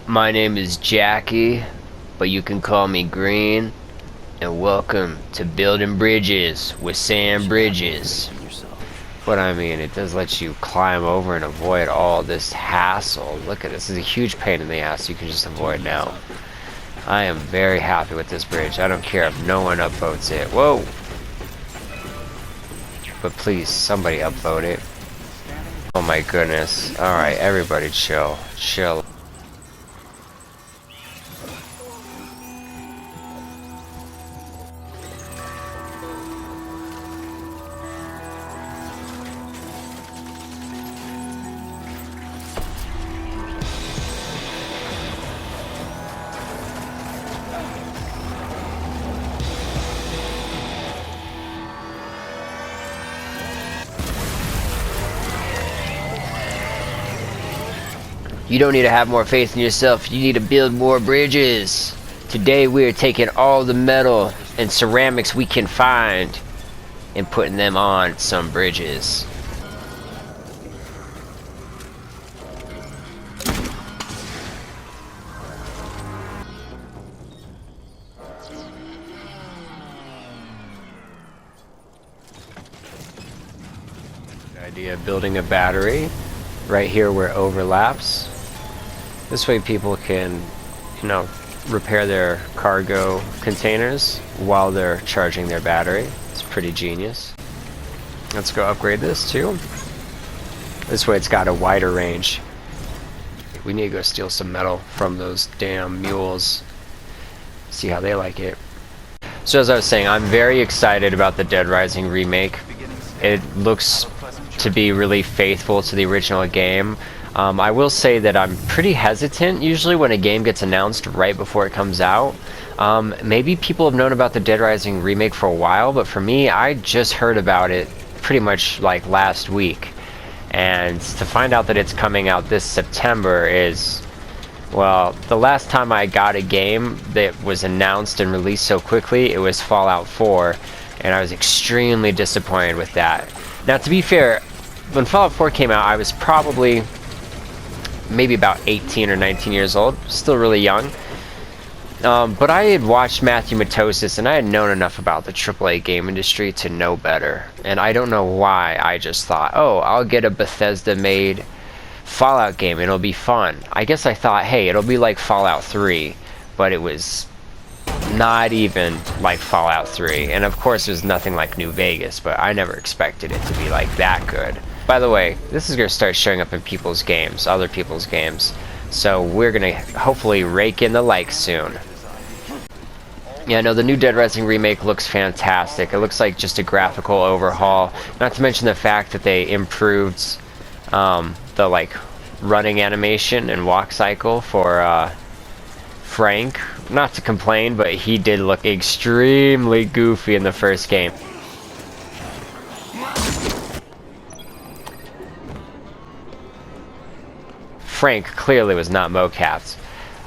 My name is Jackie, but you can call me Green, and welcome to Building Bridges with Sam Bridges. But I mean, it does let you climb over and avoid all this hassle. Look at this is a huge pain in the ass you can just avoid now. I am very happy with this bridge. I don't care if no one upvotes it. Whoa! But please, somebody upvote it. Oh my goodness. Alright, everybody chill. Chill. You don't need to have more faith in yourself, you need to build more bridges. Today we are taking all the metal and ceramics we can find and putting them on some bridges. The idea of building a battery right here where it overlaps. This way people can, repair their cargo containers while they're charging their battery. It's pretty genius. Let's go upgrade this too. This way it's got a wider range. We need to go steal some metal from those damn mules. See how they like it. So as I was saying, I'm very excited about the Dead Rising remake. It looks to be really faithful to the original game. I will say that I'm pretty hesitant usually when a game gets announced right before it comes out. Maybe people have known about the Dead Rising remake for a while, but for me, I just heard about it pretty much like last week. And to find out that it's coming out this September is, well, the last time I got a game that was announced and released so quickly, it was Fallout 4, and I was extremely disappointed with that. Now, to be fair, when Fallout 4 came out, I was probably maybe about 18 or 19 years old, still really young. But I had watched Matthew Matosis, and I had known enough about the AAA game industry to know better. And I don't know why I just thought, oh, I'll get a Bethesda-made Fallout game, it'll be fun. I guess I thought, hey, it'll be like Fallout 3, but it was not even like Fallout 3. And of course, it was nothing like New Vegas, but I never expected it to be like that good. By the way, this is going to start showing up in people's games, other people's games. So we're going to hopefully rake in the likes soon. Yeah, no, the new Dead Rising remake looks fantastic. It looks like just a graphical overhaul. Not to mention the fact that they improved the running animation and walk cycle for Frank. Not to complain, but he did look extremely goofy in the first game. Frank clearly was not mocapped,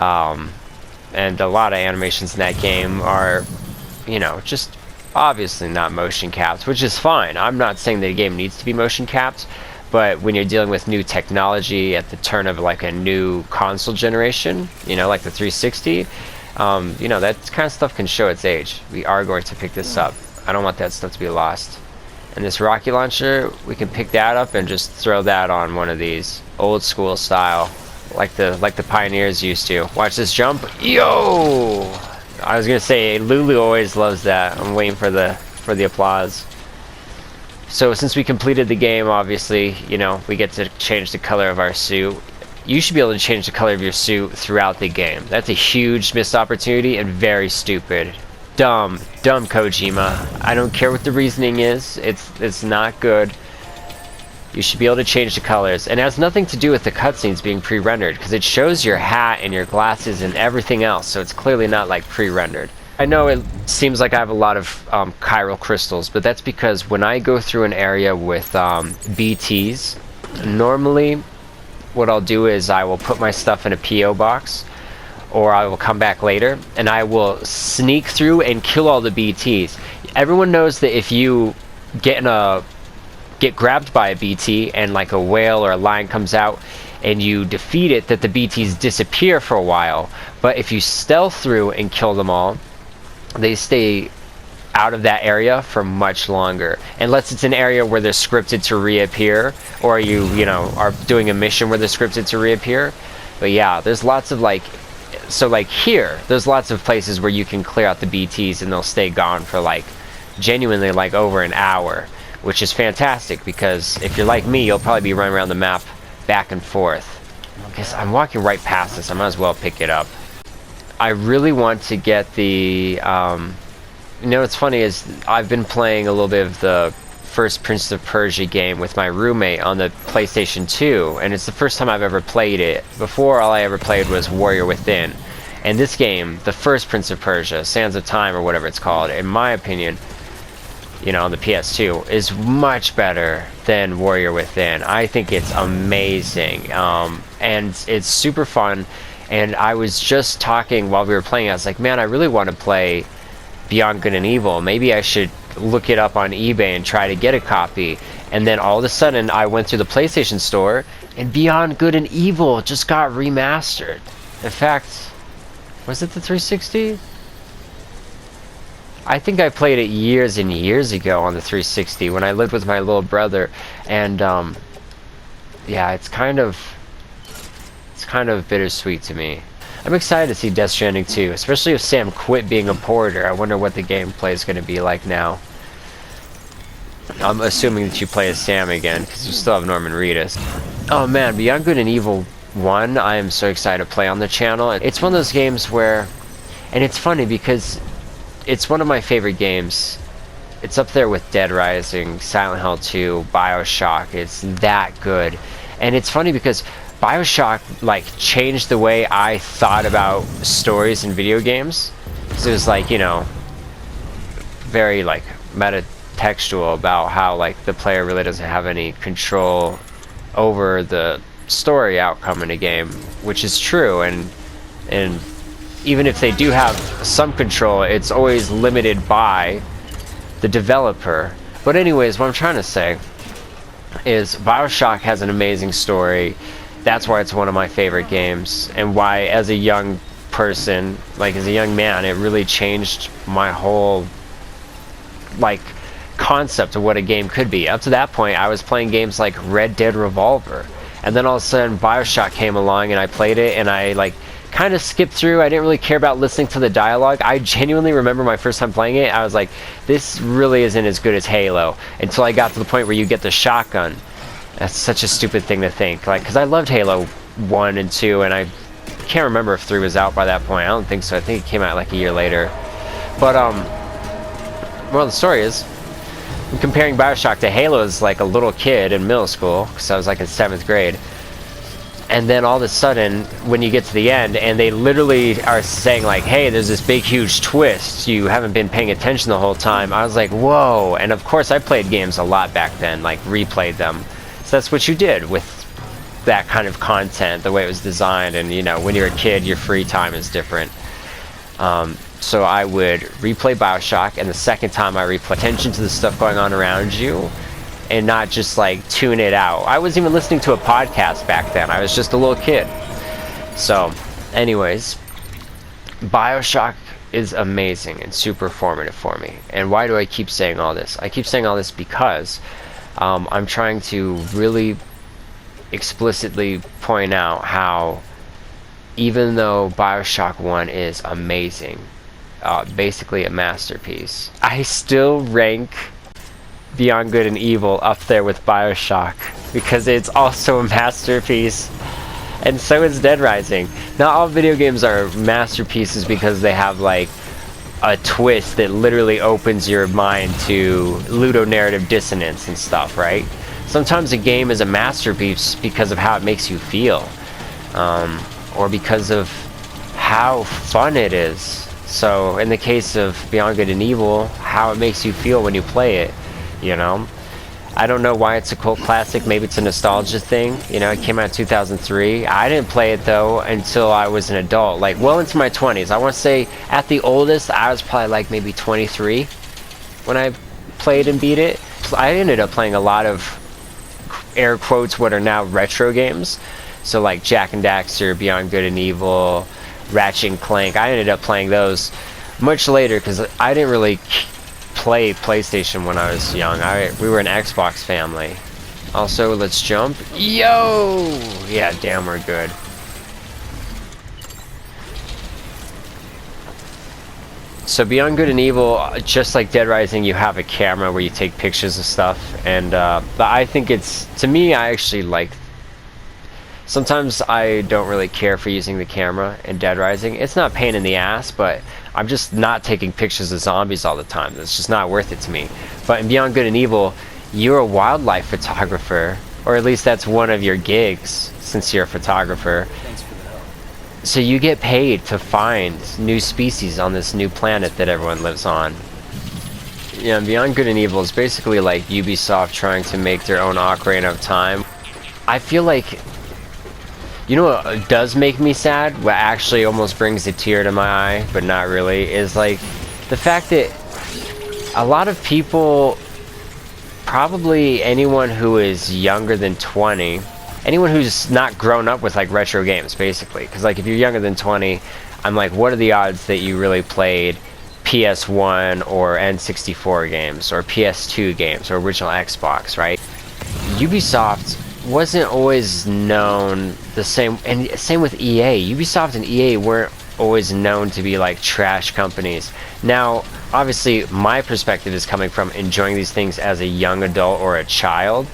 and a lot of animations in that game are, just obviously not motion capped, which is fine. I'm not saying the game needs to be motion capped, but when you're dealing with new technology at the turn of like a new console generation, like the 360, that kind of stuff can show its age. We are going to pick this up. I don't want that stuff to be lost. And this rocket launcher, we can pick that up and just throw that on one of these, old school style, like the pioneers used to. Watch this jump. Yo! I was gonna say Lulu always loves that. I'm waiting for the applause. So since we completed the game, obviously, we get to change the color of our suit. You should be able to change the color of your suit throughout the game. That's a huge missed opportunity and very stupid. Dumb Kojima. I don't care what the reasoning is. It's not good. You should be able to change the colors, and it has nothing to do with the cutscenes being pre-rendered because it shows your hat and your glasses and everything else, so it's clearly not like pre-rendered. I know it seems like I have a lot of chiral crystals, but that's because when I go through an area with BTs, normally what I'll do is I will put my stuff in a PO box, or I will come back later and I will sneak through and kill all the BTs. Everyone knows that if you get grabbed by a BT and like a whale or a lion comes out, and you defeat it, that the BTs disappear for a while. But if you stealth through and kill them all, they stay out of that area for much longer, unless it's an area where they're scripted to reappear, or you know, are doing a mission where they're scripted to reappear. But yeah, there's lots of like, so like here, there's lots of places where you can clear out the BTs and they'll stay gone for like genuinely like over an hour, which is fantastic, because if you're like me, you'll probably be running around the map back and forth. I guess I'm walking right past this, I might as well pick it up. I really want to get the you know, what's funny is I've been playing a little bit of the first Prince of Persia game with my roommate on the PlayStation 2, and it's the first time I've ever played it. Before, all I ever played was Warrior Within. And this game, the first Prince of Persia, Sands of Time or whatever it's called, in my opinion, you know, on the PS2, is much better than Warrior Within. I think it's amazing, and it's super fun. And I was just talking while we were playing, I was like, man, I really want to play Beyond Good and Evil. Maybe I should look it up on eBay and try to get a copy. And then all of a sudden I went through the PlayStation Store and Beyond Good and Evil just got remastered. In fact, was it the 360? I think I played it years and years ago on the 360 when I lived with my little brother, and yeah, it's kind of bittersweet to me. I'm excited to see Death Stranding 2, especially if Sam quit being a porter. I wonder what the gameplay is going to be like now. I'm assuming that you play as Sam again, because you still have Norman Reedus. Oh man, Beyond Good and Evil 1, I am so excited to play on the channel. It's one of those games where, and it's funny because it's one of my favorite games. It's up there with Dead Rising, Silent Hill 2, BioShock. It's that good. And it's funny because BioShock like changed the way I thought about stories in video games. So it was like, you know, very like meta-textual about how like the player really doesn't have any control over the story outcome in a game, which is true, and even if they do have some control, it's always limited by the developer. But anyways, what I'm trying to say is BioShock has an amazing story. That's why it's one of my favorite games, and why as a young person, like as a young man, it really changed my whole like concept of what a game could be. Up to that point, I was playing games like Red Dead Revolver, and then all of a sudden BioShock came along and I played it, and I like kind of skipped through. I didn't really care about listening to the dialogue. I genuinely remember my first time playing it, I was like, this really isn't as good as Halo, until I got to the point where you get the shotgun. That's such a stupid thing to think, like, because I loved Halo 1 and 2, and I can't remember if 3 was out by that point. I don't think so. I think it came out like a year later. But well, the story is, I'm comparing BioShock to Halo as like a little kid in middle school, because I was like in 7th grade. And then all of a sudden, when you get to the end, and they literally are saying like, hey, there's this big huge twist, you haven't been paying attention the whole time, I was like, whoa. And of course I played games a lot back then, like replayed them. So that's what you did with that kind of content, the way it was designed. And you know, when you're a kid, your free time is different. So I would replay BioShock, and the second time I replay, attention to the stuff going on around you, and not just like tune it out. I wasn't even listening to a podcast back then. I was just a little kid. So anyways, BioShock is amazing and super formative for me. And why do I keep saying all this? I keep saying all this because I'm trying to really explicitly point out how, even though BioShock 1 is amazing, basically a masterpiece, I still rank Beyond Good and Evil up there with BioShock, because it's also a masterpiece, and so is Dead Rising. Not all video games are masterpieces because they have like a twist that literally opens your mind to ludonarrative dissonance and stuff, right? Sometimes a game is a masterpiece because of how it makes you feel, or because of how fun it is. So in the case of Beyond Good and Evil, how it makes you feel when you play it, you know? I don't know why it's a cult classic. Maybe it's a nostalgia thing. You know, it came out in 2003. I didn't play it though until I was an adult, like well into my 20s. I want to say at the oldest I was probably like maybe 23 when I played and beat it. I ended up playing a lot of air quotes what are now retro games. So like Jack and Daxter, Beyond Good and Evil, Ratchet and Clank. I ended up playing those much later because I didn't really play PlayStation when I was young. We were an Xbox family. Also, let's jump. Yo! Yeah, damn, we're good. So Beyond Good and Evil, just like Dead Rising, you have a camera where you take pictures of stuff, and but I think it's, to me, I actually like, sometimes I don't really care for using the camera in Dead Rising. It's not a pain in the ass, but I'm just not taking pictures of zombies all the time. It's just not worth it to me. But in Beyond Good and Evil, you're a wildlife photographer, or at least that's one of your gigs, since you're a photographer. So you get paid to find new species on this new planet that everyone lives on. Yeah, Beyond Good and Evil is basically like Ubisoft trying to make their own Ocarina of Time. I feel like, you know what does make me sad, what actually almost brings a tear to my eye, but not really, is like the fact that a lot of people, probably anyone who is younger than 20, anyone who's not grown up with like retro games, basically, because like if you're younger than 20, I'm like, what are the odds that you really played PS1 or N64 games or PS2 games or original Xbox, right? Ubisoft wasn't always known the same, and same with EA. Ubisoft and EA weren't always known to be like trash companies. Now, obviously, my perspective is coming from enjoying these things as a young adult or a child,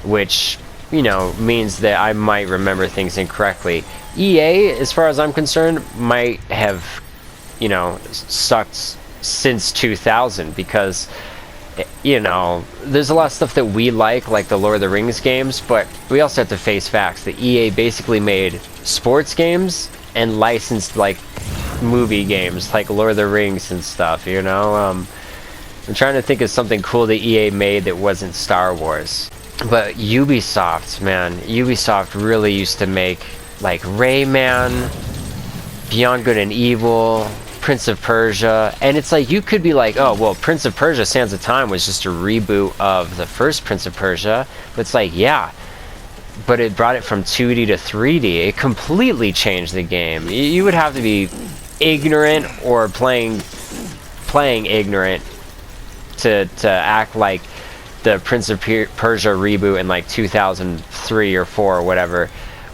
which, you know, means that I might remember things incorrectly. EA, as far as I'm concerned, might have, you know, sucked since 2000 because, you know, there's a lot of stuff that we like the Lord of the Rings games, but we also have to face facts that EA basically made sports games and licensed like movie games like Lord of the Rings and stuff, you know. I'm trying to think of something cool that EA made that wasn't Star Wars. But Ubisoft, man, Ubisoft really used to make like Rayman, Beyond Good and Evil, Prince of Persia, and it's like you could be like, oh well, Prince of Persia Sands of Time was just a reboot of the first Prince of Persia, but it's like, yeah, but it brought it from 2D to 3D. It completely changed the game. You would have to be ignorant or playing ignorant to act like the Prince of Persia reboot in like 2003 or 4 or whatever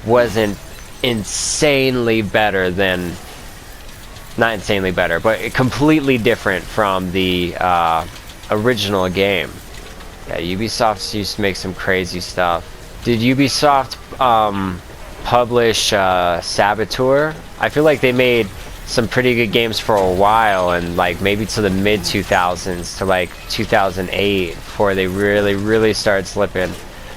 wasn't insanely better than, not insanely better, but completely different from the original game. Yeah, Ubisoft used to make some crazy stuff. Did Ubisoft publish Saboteur? I feel like they made some pretty good games for a while, and like maybe to the mid 2000s to like 2008 before they really started slipping.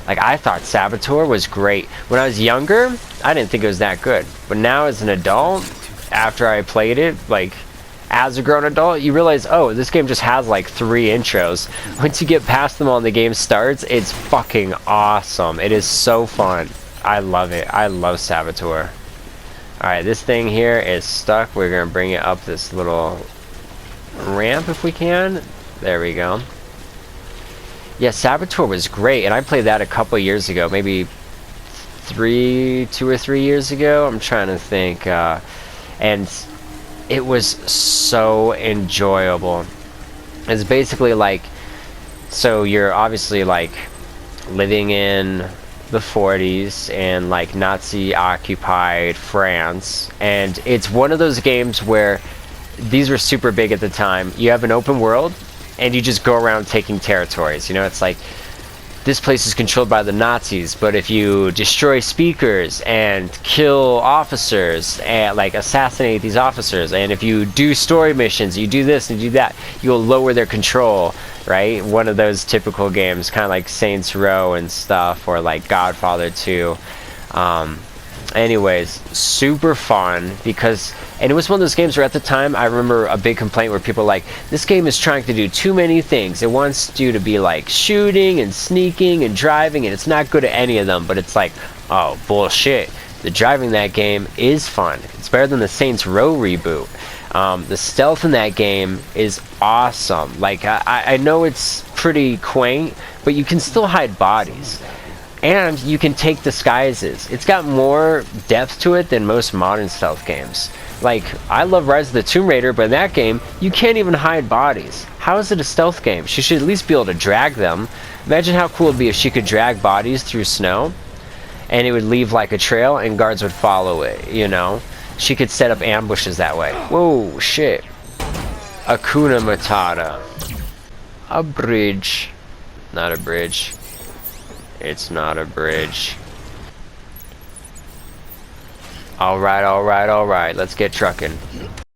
Like, I thought Saboteur was great when I was younger. I didn't think it was that good, but now as an adult, after I played it, like as a grown adult, you realize, oh, this game just has like 3 intros. Once you get past them on the game starts, it's fucking awesome. It is so fun. I love it. I love Saboteur. Alright, this thing here is stuck. We're going to bring it up this little ramp if we can. There we go. Yeah, Saboteur was great, and I played that a couple years ago, maybe 2 or 3 years ago. I'm trying to think. And it was so enjoyable. It's basically like, so you're obviously like living in the 40s and like Nazi occupied France, and it's one of those games where these were super big at the time. You have an open world and you just go around taking territories, you know. It's like, this place is controlled by the Nazis, but if you destroy speakers and kill officers and like assassinate these officers, and if you do story missions, you do this and do that, you'll lower their control, right? One of those typical games, kind of like Saints Row and stuff, or like Godfather 2. Anyways, super fun because, and it was one of those games where at the time I remember a big complaint where people were like, this game is trying to do too many things. It wants you to be like shooting and sneaking and driving, and it's not good at any of them. But it's like, oh bullshit, the driving in that game is fun. It's better than the Saints Row reboot. The stealth in that game is awesome. Like, I know it's pretty quaint, but you can still hide bodies. And you can take disguises. It's got more depth to it than most modern stealth games. Like, I love Rise of the Tomb Raider, but in that game, you can't even hide bodies. How is it a stealth game? She should at least be able to drag them. Imagine how cool it would be if she could drag bodies through snow, and it would leave like a trail, and guards would follow it, you know? She could set up ambushes that way. Whoa, shit. Hakuna Matata. A bridge. Not a bridge. It's not a bridge. Alright, alright, alright. Let's get trucking.